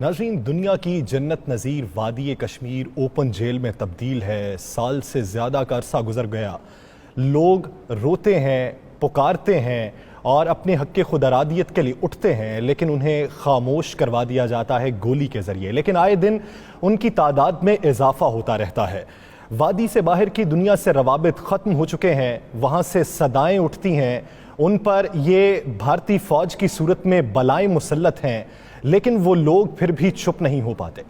ناظرین، دنیا کی جنت نظیر وادی کشمیر اوپن جیل میں تبدیل ہے۔ سال سے زیادہ کا عرصہ گزر گیا، لوگ روتے ہیں، پکارتے ہیں اور اپنے حق خود ارادیت کے لیے اٹھتے ہیں، لیکن انہیں خاموش کروا دیا جاتا ہے گولی کے ذریعے۔ لیکن آئے دن ان کی تعداد میں اضافہ ہوتا رہتا ہے۔ وادی سے باہر کی دنیا سے روابط ختم ہو چکے ہیں، وہاں سے صدائیں اٹھتی ہیں، ان پر یہ بھارتی فوج کی صورت میں بلائیں مسلط ہیں، لیکن وہ لوگ پھر بھی چپ نہیں ہو پاتے۔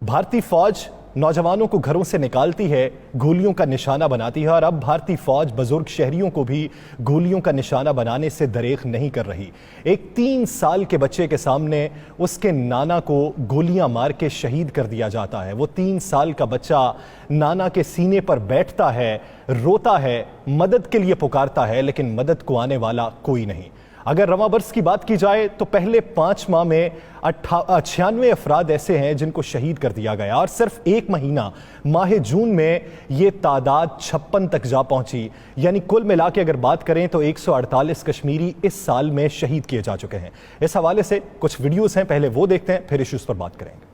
بھارتی فوج نوجوانوں کو گھروں سے نکالتی ہے، گولیوں کا نشانہ بناتی ہے، اور اب بھارتی فوج بزرگ شہریوں کو بھی گولیوں کا نشانہ بنانے سے دریغ نہیں کر رہی۔ ایک 3 سال کے بچے کے سامنے اس کے نانا کو گولیاں مار کے شہید کر دیا جاتا ہے۔ وہ 3 سال کا بچہ نانا کے سینے پر بیٹھتا ہے، روتا ہے، مدد کے لیے پکارتا ہے، لیکن مدد کو آنے والا کوئی نہیں۔ اگر رواں برس کی بات کی جائے تو پہلے 5 ماہ میں 96 افراد ایسے ہیں جن کو شہید کر دیا گیا، اور صرف 1 مہینہ ماہ جون میں یہ تعداد 56 تک جا پہنچی۔ یعنی کل ملا کے اگر بات کریں تو 148 کشمیری اس سال میں شہید کیے جا چکے ہیں۔ اس حوالے سے کچھ ویڈیوز ہیں، پہلے وہ دیکھتے ہیں، پھر ایشوز پر بات کریں گے۔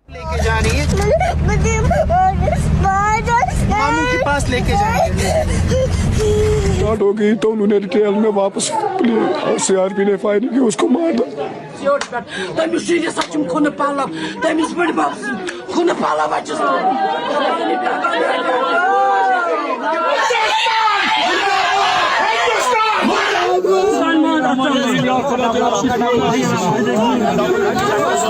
لے کے جا رہی ہے ماموں کے پاس لے کے جائیں گے۔ اسٹارٹ ہو گئی تو انہوں نے ڈیٹیل میں واپس سی آر پی نے فائرنگ کی، اس کو مار دیا۔ تمس شُرِس خون پلو تمس بڑ بب خون پلو بچس